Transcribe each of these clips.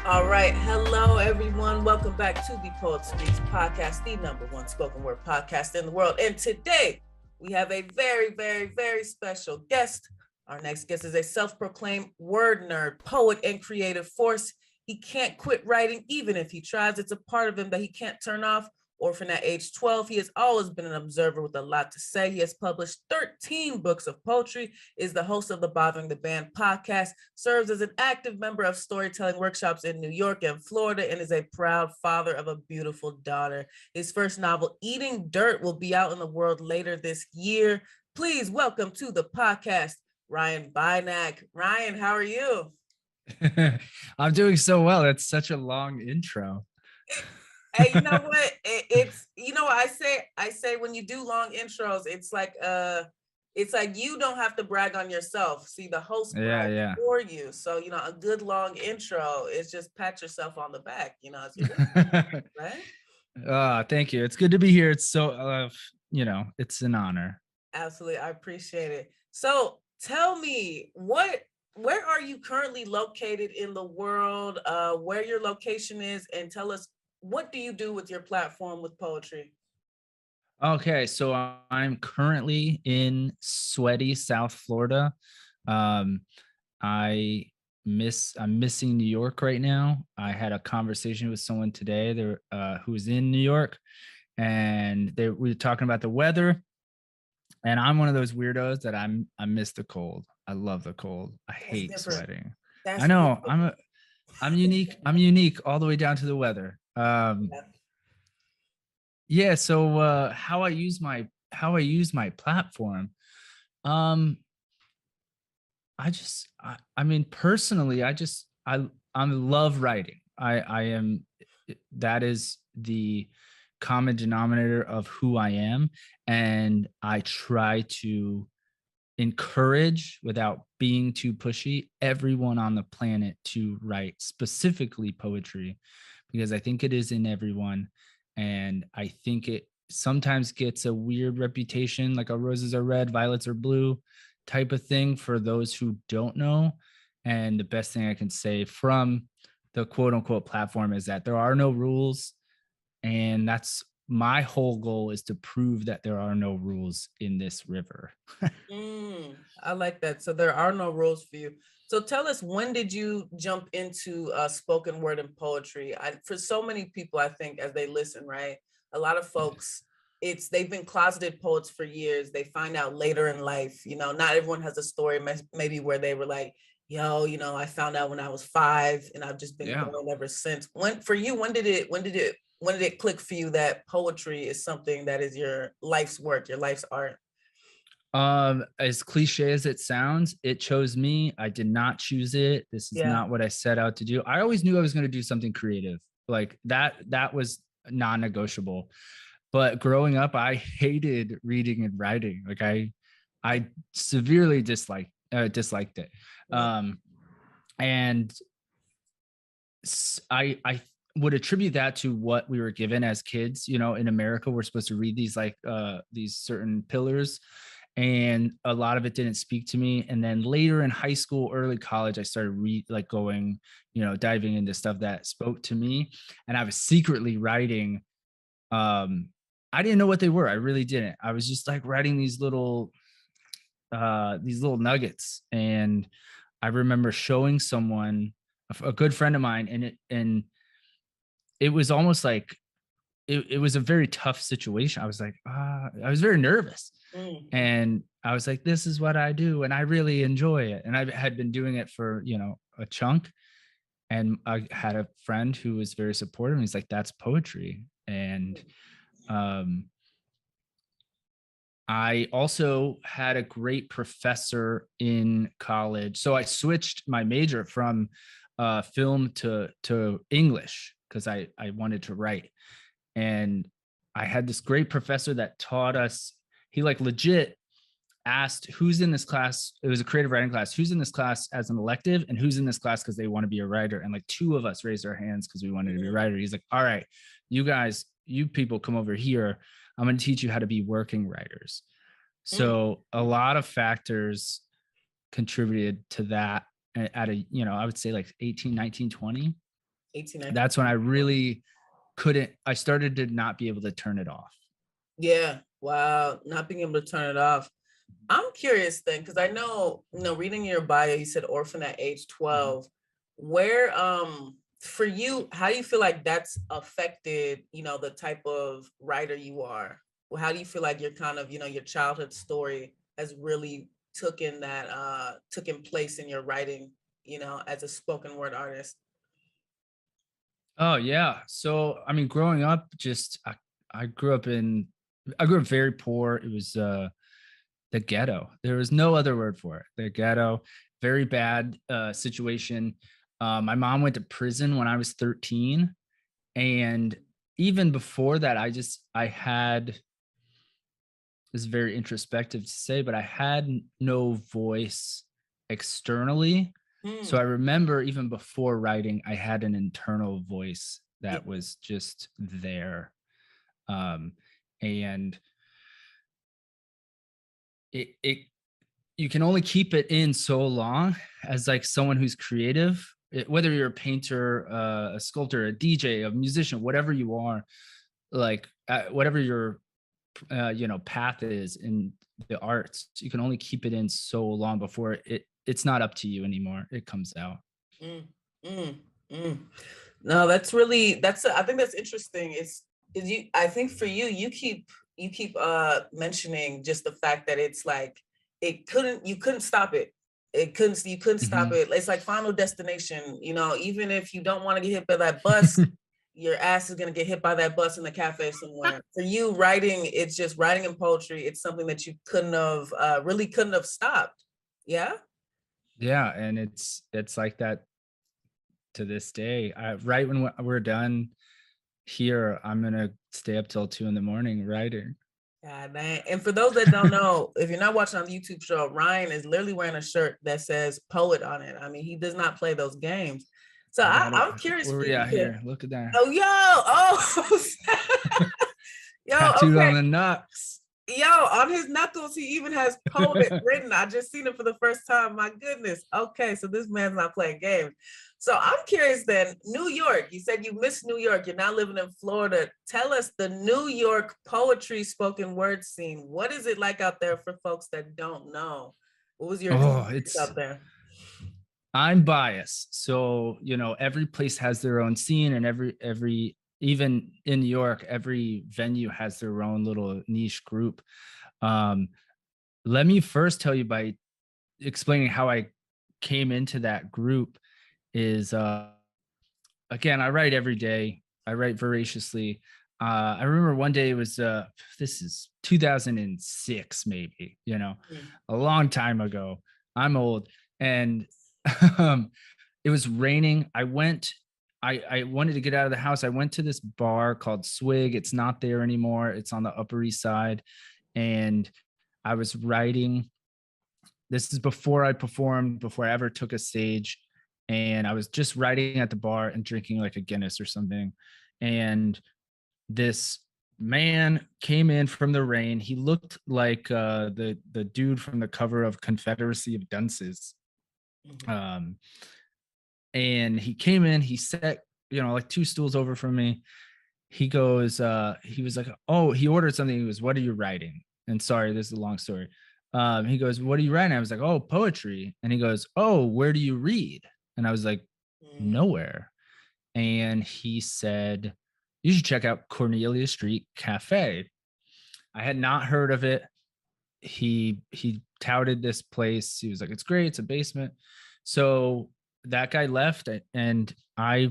All right. Hello, everyone. Welcome back to the Poet Speaks podcast, the number one spoken word podcast in the world. And today we have a very, very, very special guest. Our next guest is a self-proclaimed word nerd, poet, and creative force. He can't quit writing, even if he tries. It's a part of him that he can't turn off. Orphaned at age 12, he has always been an observer with a lot to say. He has published 13 books of poetry, is the host of the Bothering the Band podcast, serves as an active member of storytelling workshops in New York and Florida, and is a proud father of a beautiful daughter. His first novel, Eating Dirt, will be out in the world later this year. Please welcome to the podcast, Ryan Buynak. Ryan, how are you? I'm doing so well. That's such a long intro. Hey, you know what? It's what I say when you do long intros, it's like you don't have to brag on yourself. See, the host brags for you. So, a good long intro is just pat yourself on the back, as you do, right? Thank you. It's good to be here. It's so it's an honor. Absolutely. I appreciate it. So tell me, where are you currently located in the world, where your location is, and tell us, what do you do with your platform with poetry? Okay, so I'm currently in sweaty South Florida. I'm missing New York right now. I had a conversation with someone today who's in New York, and we were talking about the weather. And I'm one of those weirdos that I miss the cold. I love the cold. I hate sweating. I know. Different. I'm unique. I'm unique all the way down to the weather. Yeah. So how I use my platform. Personally, I love writing. That is the common denominator of who I am. And I try to encourage, without being too pushy, everyone on the planet to write specifically poetry, because I think it is in everyone. And I think it sometimes gets a weird reputation, like a roses are red, violets are blue type of thing for those who don't know. And the best thing I can say from the quote unquote platform is that there are no rules. And that's my whole goal, is to prove that there are no rules in this river. I like that. So there are no rules for you. So tell us, when did you jump into spoken word and poetry? For so many people, I think, as they listen, right? A lot of folks, they've been closeted poets for years. They find out later in life, not everyone has a story maybe where they were like, yo, I found out when I was 5 and I've just been going ever since. When did it click for you that poetry is something that is your life's work, your life's art? As cliche as it sounds, it chose me. I did not choose it. This is not what I set out to do. I always knew I was going to do something creative. Like that was non-negotiable. But growing up, I hated reading and writing. Like I severely disliked it. And I would attribute that to what we were given as kids. In America, we're supposed to read these these certain pillars, and a lot of it didn't speak to me. And then later in high school, early college, I started diving into stuff that spoke to me. And I was secretly writing. I didn't know what they were. I really didn't. I was just like writing these little nuggets. And I remember showing someone, a good friend of mine, and it was almost like it was a very tough situation. I was like, I was very nervous. And I was like, this is what I do, and I really enjoy it. And I had been doing it for, a chunk. And I had a friend who was very supportive. And he's like, that's poetry. And I also had a great professor in college. So I switched my major from film to English, because I wanted to write. And I had this great professor that taught us. He legit asked, who's in this class? It was a creative writing class. Who's in this class as an elective, and who's in this class because they want to be a writer? And 2 of us raised our hands because we wanted to be a writer. He's like, all right, you people come over here. I'm going to teach you how to be working writers. So a lot of factors contributed to that at I would say 18, 19, 20. 18, 19. That's when I really I started to not be able to turn it off. Yeah. Wow. Not being able to turn it off. I'm curious then, because I know, reading your bio, you said orphan at age 12. Where, for you, how do you feel like that's affected, the type of writer you are? Well, how do you feel like your kind of, your childhood story has really taken place in your writing, as a spoken word artist? Oh yeah. So I mean, growing up, I grew up very poor. It was the ghetto. There was no other word for it. The ghetto, very bad situation. My mom went to prison when I was 13. And even before that, I had, this is very introspective to say, but I had no voice externally. So I remember even before writing, I had an internal voice that was just there. And it you can only keep it in so long as like someone who's creative, whether you're a painter, a sculptor, a DJ, a musician, whatever you are, like whatever your path is in the arts, you can only keep it in so long before it's not up to you anymore. It comes out. Mm, mm, mm. No, I think that's interesting. Is you I think for you, you keep mentioning just the fact that it's like you couldn't stop it. You couldn't stop it. It's like Final Destination, even if you don't want to get hit by that bus, your ass is gonna get hit by that bus in the cafe somewhere. For you, writing, it's just writing and poetry. It's something that you really couldn't have stopped. Yeah. Yeah, and it's like that to this day. Right when we're done here, I'm gonna stay up till 2 a.m. writing. God dang. And for those that don't know, if you're not watching on the YouTube show, Ryan is literally wearing a shirt that says poet on it. I mean, he does not play those games. So I'm curious Where for we you at here? Look at that. Oh, yo, Tattooed okay. on the knucks. Yo, on his knuckles, he even has poet written. I just seen it for the first time. My goodness. Okay, so this man's not playing games. So I'm curious then, New York, you said you miss New York. You're now living in Florida. Tell us the New York poetry spoken word scene. What is it like out there for folks that don't know? What was your experience out there? I'm biased. So, every place has their own scene, and every even in New York, every venue has their own little niche group. Let me first tell you by explaining how I came into that group is again, I write every day. I write voraciously. I remember one day, it was this is 2006, maybe, a long time ago. I'm old. And it was raining. I wanted to get out of the house. I went to this bar called Swig. It's not there anymore. It's on the Upper East Side. And I was writing. This is before I performed, before I ever took a stage. And I was just writing at the bar and drinking like a Guinness or something. And this man came in from the rain. He looked like the dude from the cover of Confederacy of Dunces. And he came in, he sat, like 2 stools over from me. He goes, he was like, oh, he ordered something. He goes, what are you writing? And sorry, this is a long story. He goes, what are you writing? I was like, oh, poetry. And he goes, oh, where do you read? And I was like, nowhere. And he said, you should check out Cornelia Street Cafe. I had not heard of it. He touted this place. He was like, it's great. It's a basement. So that guy left, and I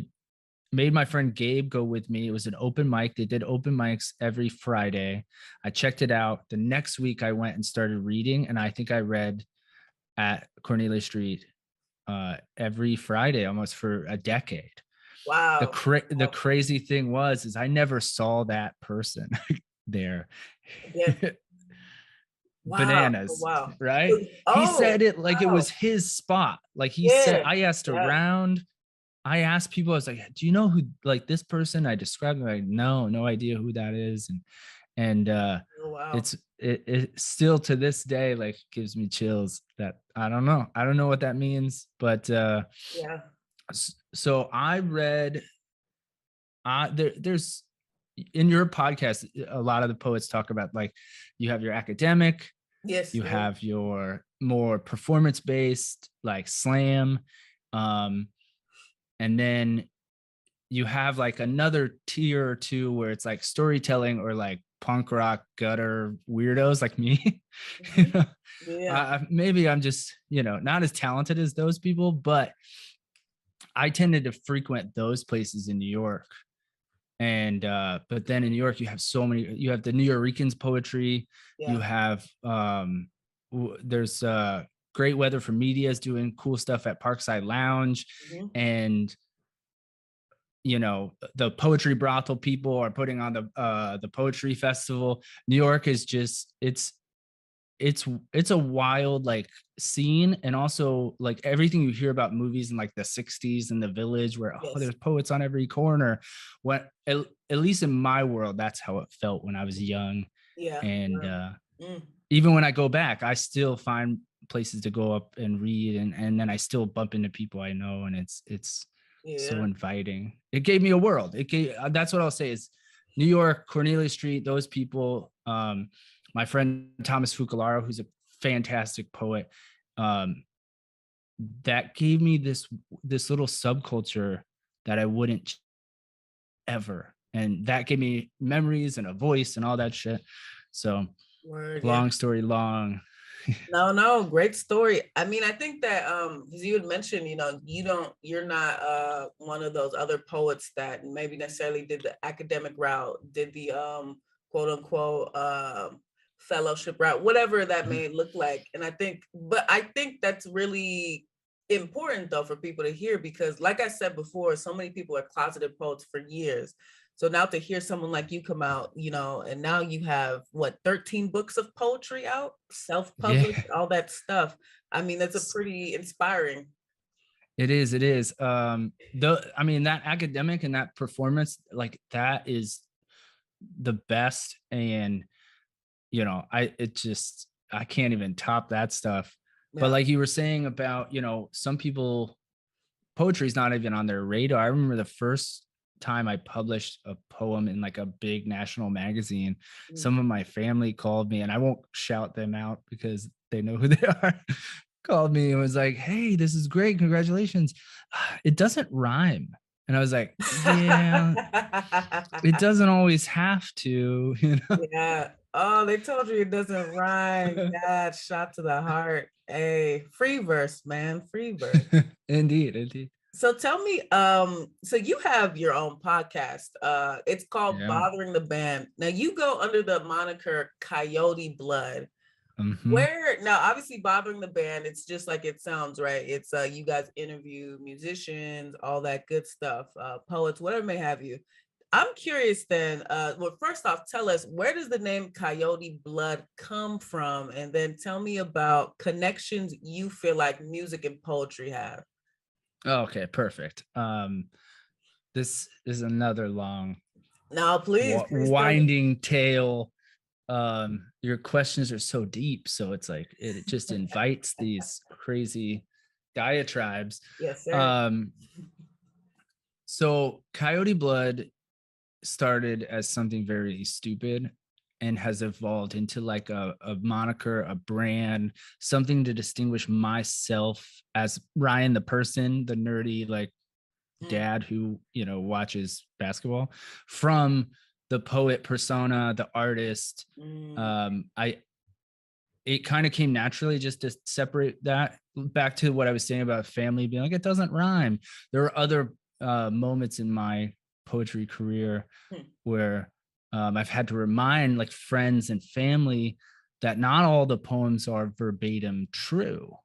made my friend Gabe go with me. It was an open mic. They did open mics every Friday. I checked it out. The next week I went and started reading, and I think I read at Cornelia Street every Friday almost for a decade. Wow. The crazy thing is I never saw that person there. Yeah. Wow. Bananas. Wow. Right? He said it like it was his spot. Like he said, I asked around. I asked people, I was like, do you know who, like, this person? I described them, like, no idea who that is. And wow. It still to this day, like, gives me chills. That I don't know what that means, but yeah. So I read there's in your podcast, a lot of the poets talk about like you have your academic, Yes. you have your more performance based like slam, and then you have like another tier or two where it's like storytelling or like punk rock gutter weirdos like me. You know, Yeah. maybe I'm just, not as talented as those people, but I tended to frequent those places in New York. And but then in New York, you have so many, you have the New Yorkers poetry, you Yeah. have there's Great Weather for Media is doing cool stuff at Parkside Lounge. And the poetry brothel people are putting on the poetry festival. New York is just it's a wild like scene, and also like everything you hear about movies in like the 60s in the Village where there's poets on every corner. What at least in my world, that's how it felt when I was young. Yeah. And even when I go back, I still find places to go up and read, and then I still bump into people I know, and it's so inviting. It gave me a world. That's what I'll say is New York, Cornelia Street, those people. My friend Thomas Fucalaro, who's a fantastic poet, that gave me this little subculture that I wouldn't ever, and that gave me memories and a voice and all that shit. So long story long. No, great story. I mean, I think that because you had mentioned, you're not one of those other poets that maybe necessarily did the academic route, did the quote unquote fellowship route, whatever that may look like. And I think that's really important though for people to hear, because like I said before, so many people are closeted poets for years. So now to hear someone like you come out, and now you have 13 books of poetry out, self-published, all that stuff. I mean, that's a pretty inspiring. It is. That academic and that performance, like that is the best. And, I can't even top that stuff. Yeah. But like you were saying about, some people, poetry is not even on their radar. I remember the first time I published a poem in like a big national magazine, some of my family called me, and I won't shout them out because they know who they are, called me and was like, "Hey, this is great. Congratulations. It doesn't rhyme." And I was like, "Yeah, it doesn't always have to." Yeah. Oh, they told you it doesn't rhyme. God, shot to the heart. Hey, free verse, man. Free verse. Indeed. So tell me, so you have your own podcast. It's called Bothering the Band. Now you go under the moniker Coyote Blood. Where now, obviously, Bothering the Band, it's just like it sounds, right? It's you guys interview musicians, all that good stuff, poets, whatever may have you. I'm curious then, well, first off, tell us, where does the name Coyote Blood come from? And then tell me about connections you feel like music and poetry have. Okay, perfect. This is another long, now please winding tale. Your questions are so deep, so it's like it just invites these crazy diatribes. Yes, sir. So Coyote Blood started as something very stupid and has evolved into like a moniker, a brand, something to distinguish myself as Ryan the person, the nerdy like dad who watches basketball, from the poet persona, the artist. It kind of came naturally just to separate that. Back to what I was saying about family being like, it doesn't rhyme. There are other moments in my poetry career where I've had to remind like friends and family that not all the poems are verbatim true.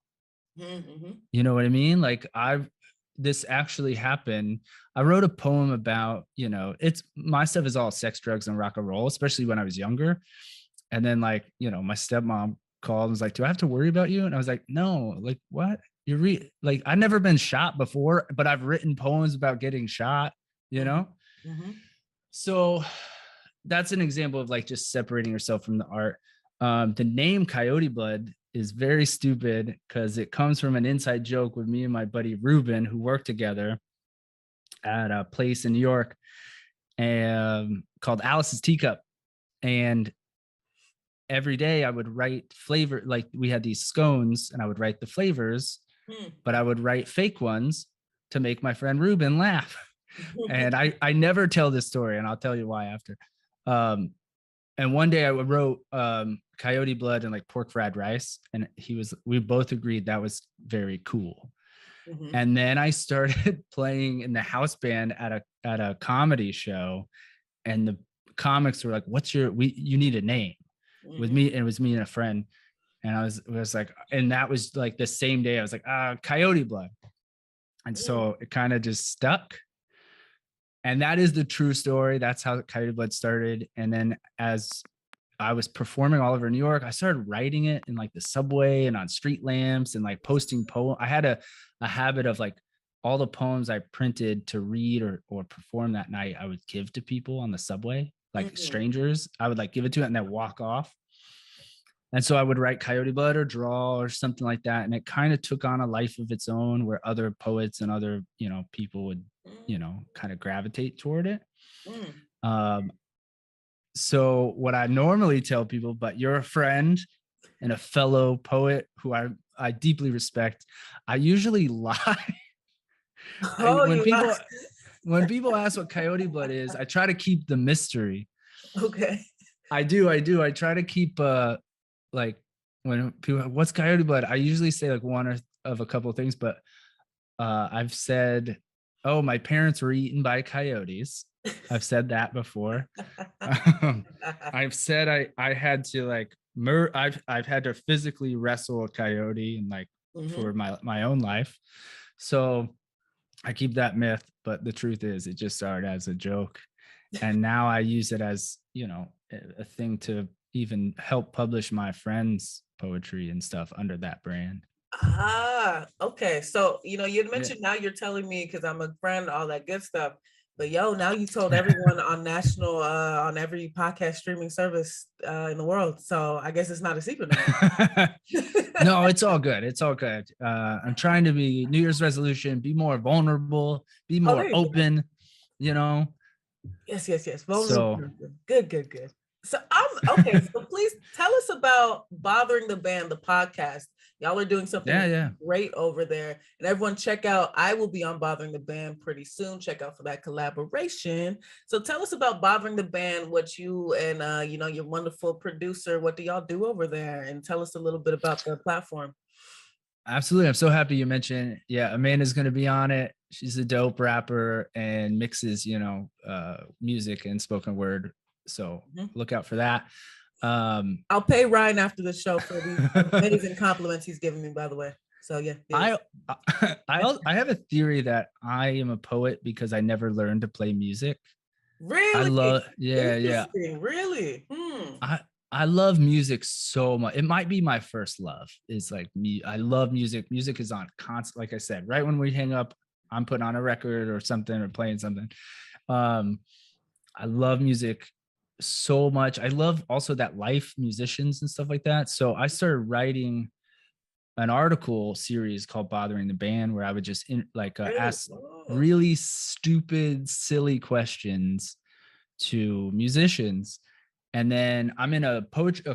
You know what I mean? Like this actually happened. I wrote a poem about, it's my stuff is all sex, drugs, and rock and roll, especially when I was younger. And then like, my stepmom called and was like, "Do I have to worry about you?" And I was like, "No, like what? Like, I've never been shot before, but I've written poems about getting shot, So that's an example of like just separating yourself from the art. The name Coyote Blood is very stupid because it comes from an inside joke with me and my buddy Ruben, who worked together at a place in New York. called Alice's Teacup. And every day I would write flavor, like we had these scones and I would write the flavors, but I would write fake ones to make my friend Ruben laugh. And I never tell this story, and I'll tell you why after. And one day I wrote coyote blood and like pork fried rice, and we both agreed that was very cool. And then I started playing in the house band at a comedy show, and the comics were like, you need a name. With me, it was me and a friend, and I was like, and that was like the same day I was like, coyote blood. And so it kind of just stuck. And that is the true story. That's how Coyote Blood started. And then as I was performing all over New York, I started writing it in like the subway and on street lamps and like posting poems. I had a habit of like all the poems I printed to read or perform that night, I would give to people on the subway, like strangers. I would like give it to it and then walk off. And so I would write Coyote Blood or draw or something like that. And it kind of took on a life of its own where other poets and other, people would, kind of gravitate toward it. So what I normally tell people, but you're a friend and a fellow poet who I deeply respect, I usually lie. When people ask what Coyote Blood is, I try to keep the mystery. Okay. I do. I try to keep like when people, what's Coyote Blood? I usually say like one of a couple of things, but I've said, oh, my parents were eaten by coyotes. I've said that before. I've said I had to like I've had to physically wrestle a coyote and like for my own life. So I keep that myth, but the truth is it just started as a joke. And now I use it as, a thing to even help publish my friends' poetry and stuff under that brand. Okay. So, you mentioned now you're telling me because I'm a friend, all that good stuff. But now you told everyone on on every podcast streaming service in the world. So I guess it's not a secret anymore. No, it's all good. It's all good. I'm trying to be New Year's resolution, be more vulnerable, be more open, Yes. Vulnerable. So, good. So okay. So please tell us about Bothering the Band, the podcast. Y'all are doing something great over there. And everyone check out, I will be on Bothering the Band pretty soon. Check out for that collaboration. So tell us about Bothering the Band, what you and your wonderful producer, what do y'all do over there? And tell us a little bit about the platform. Absolutely. I'm so happy you mentioned, Amanda's going to be on it. She's a dope rapper and mixes, music and spoken word. So look out for that. I'll pay Ryan after the show for the amazing compliments he's giving me, by the way. So yeah. I have a theory that I am a poet because I never learned to play music. Really? I love Really? I love music so much. It might be my first love. Is like me. I love music. Music is on constant. Like I said, right when we hang up, I'm putting on a record or something or playing something. I love music so much. I love also that life musicians and stuff like that. So I started writing an article series called Bothering the Band, where I would just ask really stupid, silly questions to musicians. And then I'm in a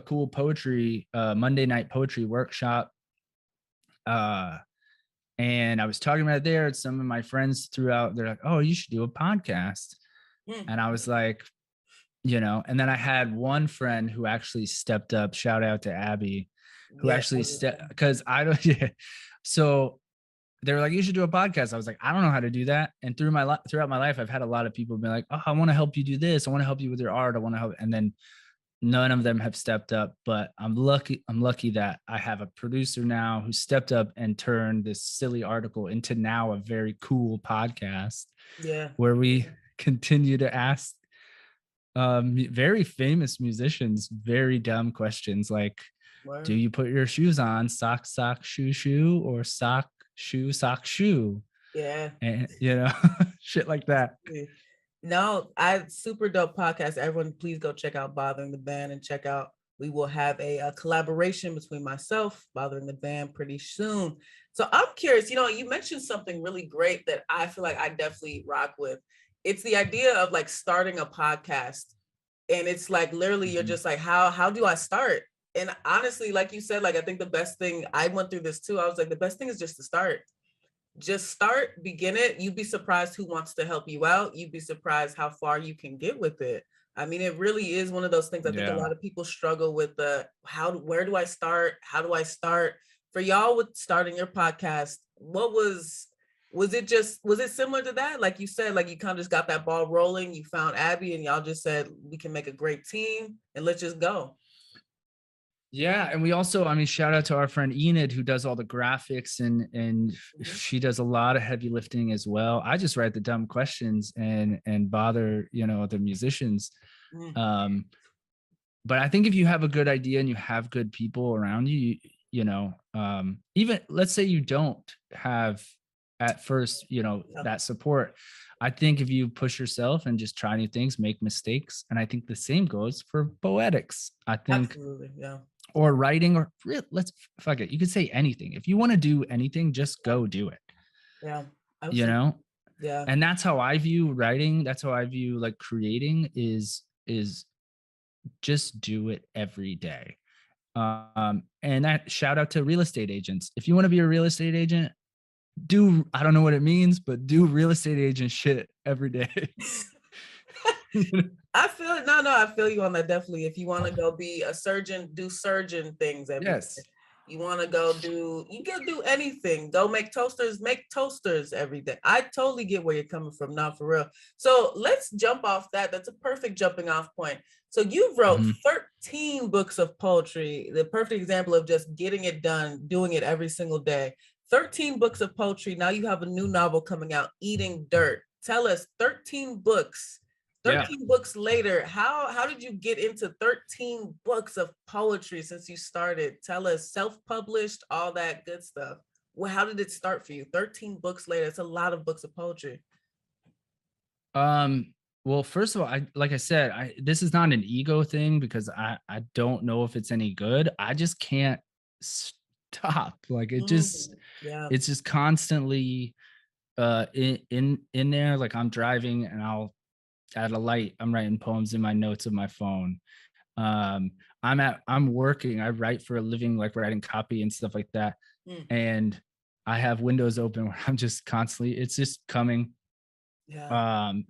cool poetry Monday night poetry workshop. And I was talking about it there. Some of my friends threw out, they're like, oh, you should do a podcast. And I was like, and then I had one friend who actually stepped up, shout out to Abby, who actually because I don't, So they were like, you should do a podcast. I was like, I don't know how to do that. And throughout my life, I've had a lot of people be like, oh, I want to help you do this. I want to help you with your art. I want to help. And then none of them have stepped up, but I'm lucky that I have a producer now who stepped up and turned this silly article into now a very cool podcast. Where we continue to ask very famous musicians very dumb questions like, do you put your shoes on sock, shoe, or sock, shoe? And shit like that. No, super dope podcast. Everyone, please go check out Bothering the Band and check out. We will have a collaboration between myself, Bothering the Band, pretty soon. So I'm curious. You mentioned something really great that I feel like I definitely rock with. it's the idea of like starting a podcast, and it's like literally you're just like, how do I start? And honestly, like you said, like I think the best thing, I went through this too. I was like, the best thing is just to start. Just start, begin it. You'd be surprised who wants to help you out. You'd be surprised how far you can get with it. I mean, it really is one of those things. I think a lot of people struggle with the where do I start? How do I start? For y'all with starting your podcast, what was it similar to that? Like you said, like you kind of just got that ball rolling. You found Abby and y'all just said, we can make a great team and let's just go. Yeah, and we also, I mean, shout out to our friend Enid who does all the graphics, and she does a lot of heavy lifting as well. I just write the dumb questions and bother, the musicians. But I think if you have a good idea and you have good people around you, even let's say you don't have at first, that support. I think if you push yourself and just try new things, make mistakes, and I think the same goes for poetics. I think. Absolutely, yeah. Or writing, or let's fuck it. You could say anything. If you want to do anything, just go do it. Yeah. Absolutely. Yeah. And that's how I view writing. That's how I view like creating is just do it every day. And that shout out to real estate agents. If you want to be a real estate agent, I don't know what it means, but do real estate agent shit every day. I feel you on that. Definitely. If you want to go be a surgeon, do surgeon things every day. You want to go you can do anything. Go make toasters every day. I totally get where you're coming from, not for real. So let's jump off that. That's a perfect jumping off point. So you wrote 13 books of poetry, the perfect example of just getting it done, doing it every single day. 13 books of poetry. Now you have a new novel coming out, Eating Dirt. Tell us, 13 books. 13 books later, how did you get into 13 books of poetry since you started? Tell us, self-published, all that good stuff. Well, how did it start for you? 13 books later, it's a lot of books of poetry. Well, first of all, like I said, this is not an ego thing because I don't know if it's any good. I just can't stop. Like it's just constantly in there. Like I'm driving and I'll at a light, I'm writing poems in my notes of my phone. I'm working, I write for a living, like writing copy and stuff like that. And I have windows open where I'm just constantly, it's just coming. And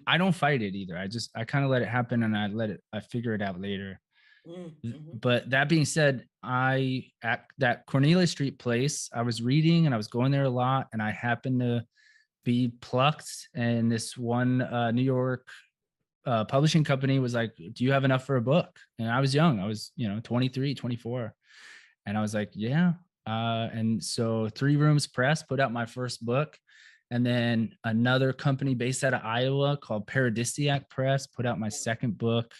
I don't fight it either. I kind of let it happen and I figure it out later. But that being said, at that Cornelia Street place, I was reading and I was going there a lot, and I happened to be plucked, and this one New York publishing company was like, do you have enough for a book? And I was young, I was 23, 24, and I was like, yeah. And so 3 Rooms Press put out my first book, and then another company based out of Iowa called Paradisiac Press put out my second book.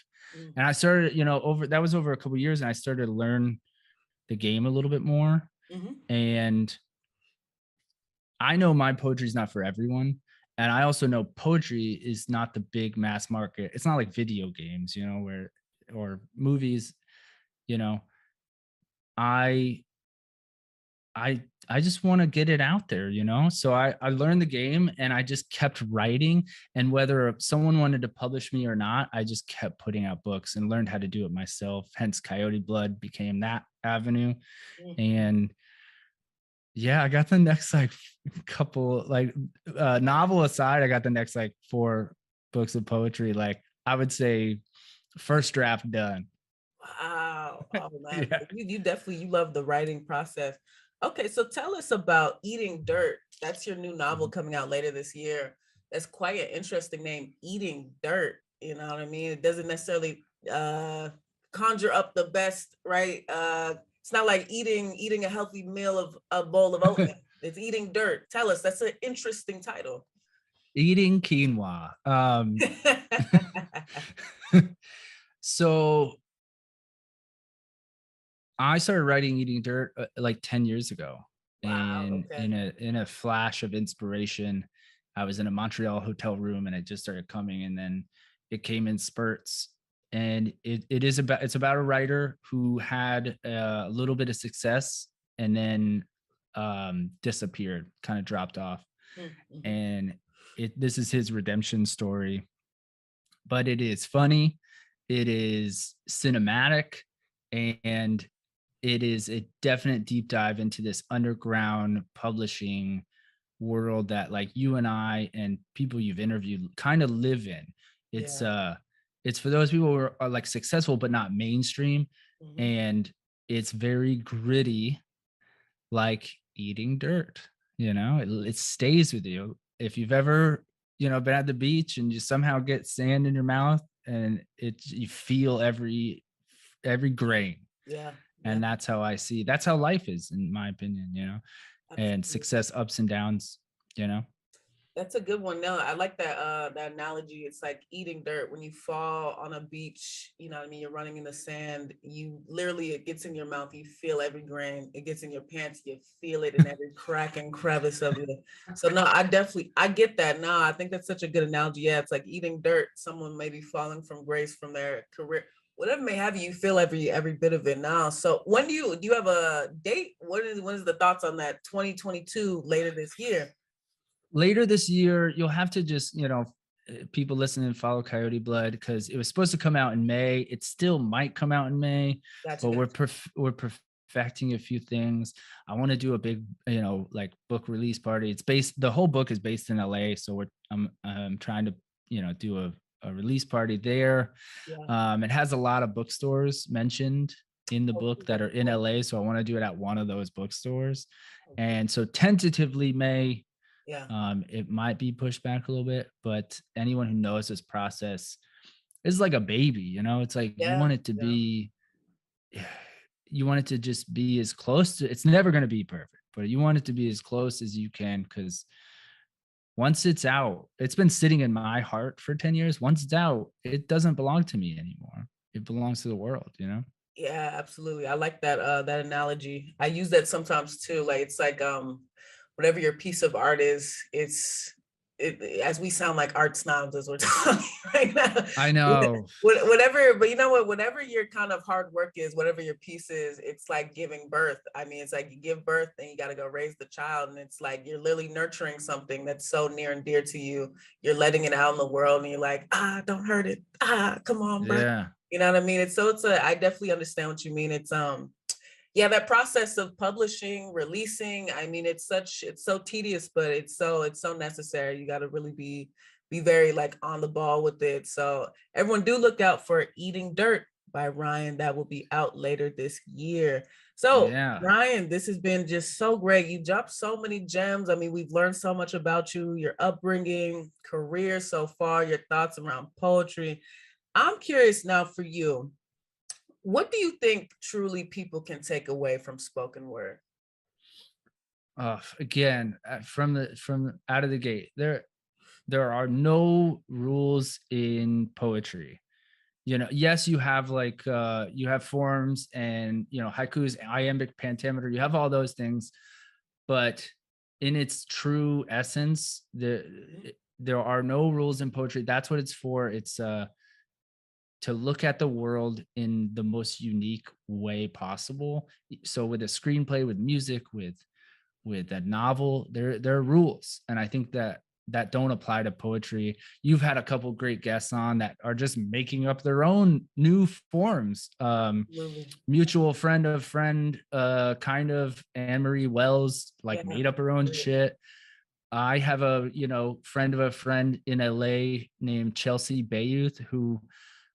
And I started, over a couple of years, and I started to learn the game a little bit more. And I know my poetry is not for everyone. And I also know poetry is not the big mass market. It's not like video games, or movies, I just want to get it out there, So I learned the game and I just kept writing. And whether someone wanted to publish me or not, I just kept putting out books and learned how to do it myself. Hence Coyote Blood became that avenue. And yeah, I got the next couple, novel aside, I got the next 4 books of poetry. Like I would say first draft done. Wow. Oh man. You definitely, you love the writing process. Okay, so tell us about Eating Dirt. That's your new novel coming out later this year. That's quite an interesting name, Eating Dirt. You know what I mean? It doesn't necessarily conjure up the best, right? It's not like eating a healthy meal of a bowl of oatmeal. It's Eating Dirt. Tell us, that's an interesting title. Eating quinoa. So I started writing Eating Dirt 10 years ago. Wow, and in a flash of inspiration, I was in a Montreal hotel room and it just started coming, and then it came in spurts. And it's about a writer who had a little bit of success and then disappeared, kind of dropped off. And this is his redemption story, but it is funny, it is cinematic, and it is a definite deep dive into this underground publishing world that like you and I and people you've interviewed kind of live in. It's Yeah. uh it's for those people who are like successful but not mainstream, Mhm. and it's very gritty, like eating dirt. It stays with you. If you've ever, been at the beach and you somehow get sand in your mouth, and you feel every grain. Yeah. Yeah. And that's how life is, in my opinion, and Absolutely. success, ups and downs, you know. That's a good one. No, I like that analogy. It's like eating dirt. When you fall on a beach, you know what I mean, you're running in the sand, you literally, it gets in your mouth, you feel every grain, it gets in your pants, you feel it in every crack and crevice of you. So no, I get that. No, I think that's such a good analogy. Yeah, it's like eating dirt. Someone may be falling from grace from their career, whatever may have you, you feel every bit of it now. So when do you have a date? What is the thoughts on that 2022 later this year? Later this year, you'll have to just, people listening, follow Coyote Blood, because it was supposed to come out in May. It still might come out in May, Gotcha, but we're gotcha. perfecting a few things. I want to do a big, like book release party. The whole book is based in LA, so I'm trying to, do a release party there. Yeah. It has a lot of bookstores mentioned in the Oh, book that cool, are in cool. LA, so I want to do it at one of those bookstores. Okay. And so tentatively May. Yeah. It might be pushed back a little bit, but anyone who knows this process is like a baby, It's like Yeah. Yeah. you want it to just be as close to, it's never going to be perfect, but you want it to be as close as you can, because once it's out, it's been sitting in my heart for 10 years. Once it's out, it doesn't belong to me anymore. It belongs to the world. Yeah, absolutely. I like that analogy. I use that sometimes too. Like it's like whatever your piece of art is, as we sound like art snobs as we're talking right now. I know. Whatever, but you know what, whatever your kind of hard work is, whatever your piece is, it's like giving birth. I mean, it's like you give birth and you got to go raise the child, and it's like you're literally nurturing something that's so near and dear to you. You're letting it out in the world and you're like, don't hurt it. Come on, bro. Yeah. You know what I mean? I definitely understand what you mean. Yeah, that process of publishing, releasing, I mean, it's so tedious, but it's so necessary. You got to really be very like on the ball with it. So everyone do look out for Eating Dirt by Ryan. That will be out later this year. So Yeah. Ryan, this has been just so great. You dropped so many gems. I mean, we've learned so much about you, your upbringing, career so far, your thoughts around poetry. I'm curious now for you. What do you think truly people can take away from spoken word? Again, from out of the gate, there are no rules in poetry. Yes, you have like you have forms and haikus, iambic pentameter, you have all those things, but in its true essence, Mhm. there are no rules in poetry. That's what it's for. It's to look at the world in the most unique way possible. So with a screenplay, with music, with a novel, there are rules, and I think that don't apply to poetry. You've had a couple great guests on that are just making up their own new forms. Absolutely. Mutual friend of friend, kind of Anne Marie Wells, like Yeah. made up her own Great. shit. I have a friend of a friend in LA named Chelsea Bayouth, who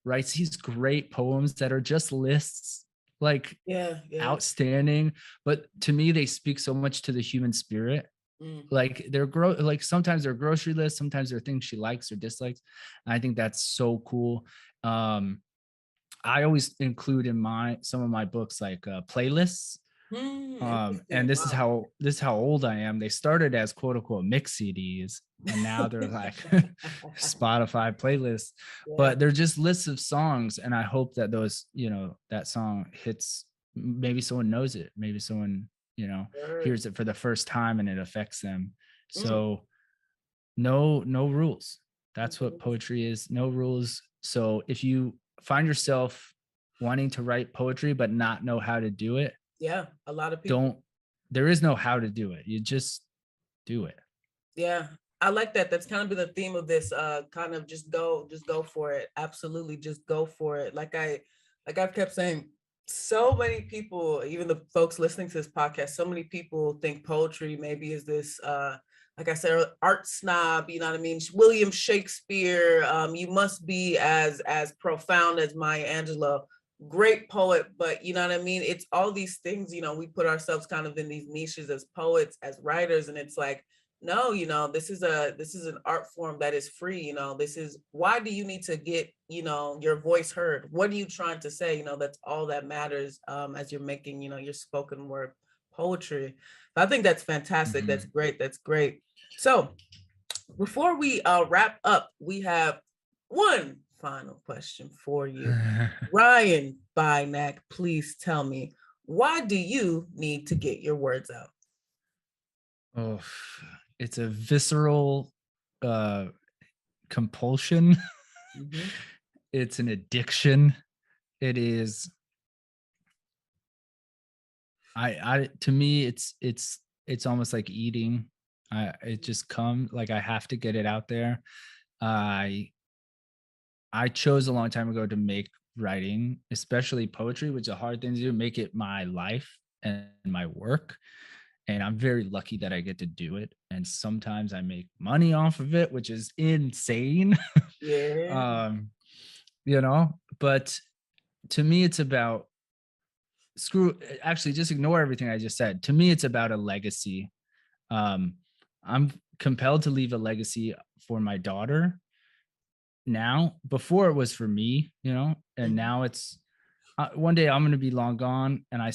writes these great poems that are just lists, like Yeah. Yeah. outstanding, but to me they speak so much to the human spirit. Mm. Like like sometimes they're grocery lists, sometimes they're things she likes or dislikes, and I think that's so cool. um I always include in my some of my books like playlists. And Interesting. Wow. this is how old I am. They started as quote unquote mix CDs, and now they're like Spotify playlists, Yeah. but they're just lists of songs. And I hope that that song hits. Maybe someone knows it. Maybe someone, Word. hears it for the first time and it affects them. Mm. So no rules. That's what Amazing. poetry is. No rules. So if you find yourself wanting to write poetry but not know how to do it, Yeah. A lot of people. don't there is no how to do it. You just do it. Yeah. I like that. That's kind of been the theme of this. Kind of just go for it. Absolutely, just go for it. I've kept saying, so many people, even the folks listening to this podcast, so many people think poetry maybe is this, like I said, art snob. You know what I mean? William Shakespeare. You must be as profound as Maya Angelou. Great poet, but you know what I mean? It's all these things. You know, we put ourselves kind of in these niches as poets, as writers, and it's like, no, you know, this is an art form that is free. You know, this is, why do you need to get, you know, your voice heard? What are you trying to say? You know, that's all that matters, as you're making, you know, your spoken word poetry. I think that's fantastic. That's great. That's great. So before we wrap up, we have one final question for you. Ryan Buynak, please tell me, why do you need to get your words out? Oh, it's a visceral compulsion. Mm-hmm. It's an addiction. It is. To me, it's almost like eating. It just comes, like I have to get it out there. I chose a long time ago to make writing, especially poetry, which is a hard thing to do, make it my life and my work. And I'm very lucky that I get to do it. And sometimes I make money off of it, which is insane. Yeah. You know, but to me, it's about actually just ignore everything I just said. To me, it's about a legacy. I'm compelled to leave a legacy for my daughter now. Before it was for me, you know, and now it's one day I'm going to be long gone, and I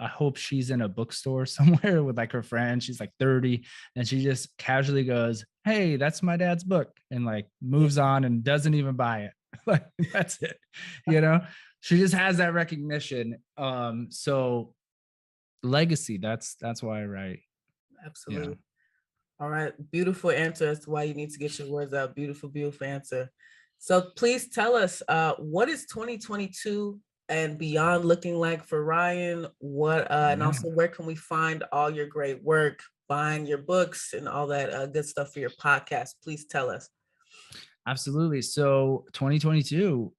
hope she's in a bookstore somewhere with like her friend. She's like 30, and she just casually goes, "Hey, that's my dad's book," and like moves on and doesn't even buy it. Like, that's it, you know. She just has that recognition. So legacy, that's why I write. Absolutely. All right. Beautiful answer as to why you need to get your words out. Beautiful, beautiful answer. So please tell us, what is 2022 and beyond looking like for Ryan? What and also, where can we find all your great work, buying your books and all that good stuff for your podcast? Please tell us. Absolutely. So 2022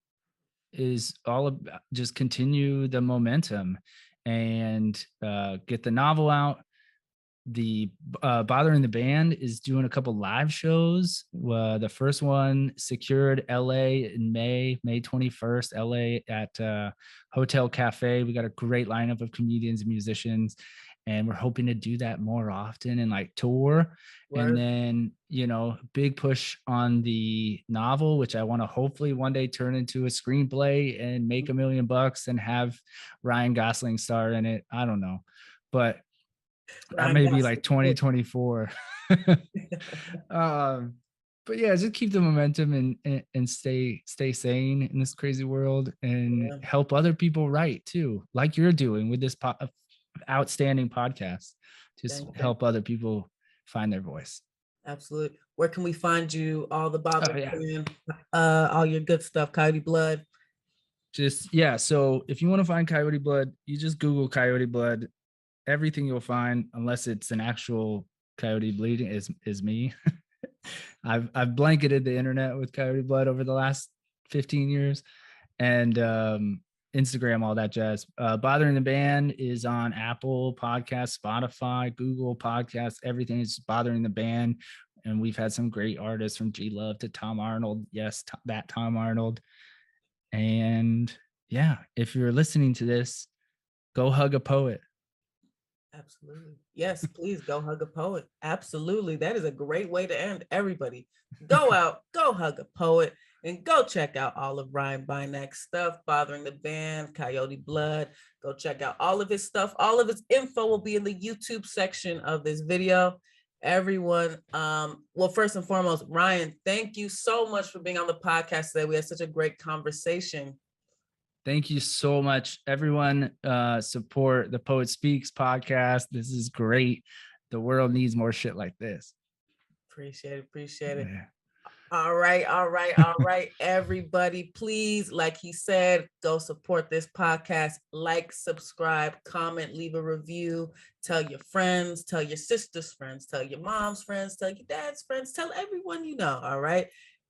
is all about just continue the momentum and get the novel out. The Bothering the Band is doing a couple live shows. The first one secured LA in May 21st, LA at Hotel Cafe. We got a great lineup of comedians and musicians, and we're hoping to do that more often and like tour. Word. And then, you know, big push on the novel, which I want to hopefully one day turn into a screenplay and make $1 million and have Ryan Gosling star in it. I don't know, but that may be like 2024. But yeah, just keep the momentum and stay sane in this crazy world, and help other people write too, like you're doing with this outstanding podcast. Just help other people find their voice. Absolutely. Where can we find you? All the all your good stuff, Coyote Blood. So if you want to find Coyote Blood, you just Google Coyote Blood. Everything you'll find, unless it's an actual coyote bleeding, is me. I've blanketed the internet with Coyote Blood over the last 15 years, and Instagram, all that jazz. Bothering the Band is on Apple Podcasts, Spotify, Google Podcasts. Everything is Bothering the Band, and we've had some great artists from G Love to Tom Arnold. Yes, that Tom Arnold. And yeah, if you're listening to this, go hug a poet. Absolutely. Yes, please go hug a poet. Absolutely. That is a great way to end. Everybody, go out, go hug a poet, and go check out all of Ryan Bynak's stuff, Bothering the Band, Coyote Blood. Go check out all of his stuff. All of his info will be in the YouTube section of this video. Everyone, well, first and foremost, Ryan, thank you so much for being on the podcast today. We had such a great conversation. Thank you so much, everyone. Support the Poet Speaks podcast. This is great. The world needs more shit like this. Appreciate it. Yeah. All right. Everybody, please, like he said, go support this podcast. Like, subscribe, comment, leave a review. Tell your friends, tell your sister's friends, tell your mom's friends, tell your dad's friends, tell everyone you know. All right.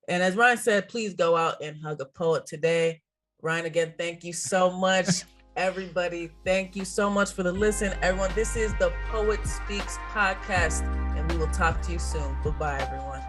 And as Ryan said, please go out and hug a poet today. Ryan, again, thank you so much. Everybody, thank you so much for the listen. Everyone, this is the Poet Speaks podcast, and we will talk to you soon. Bye-bye, everyone.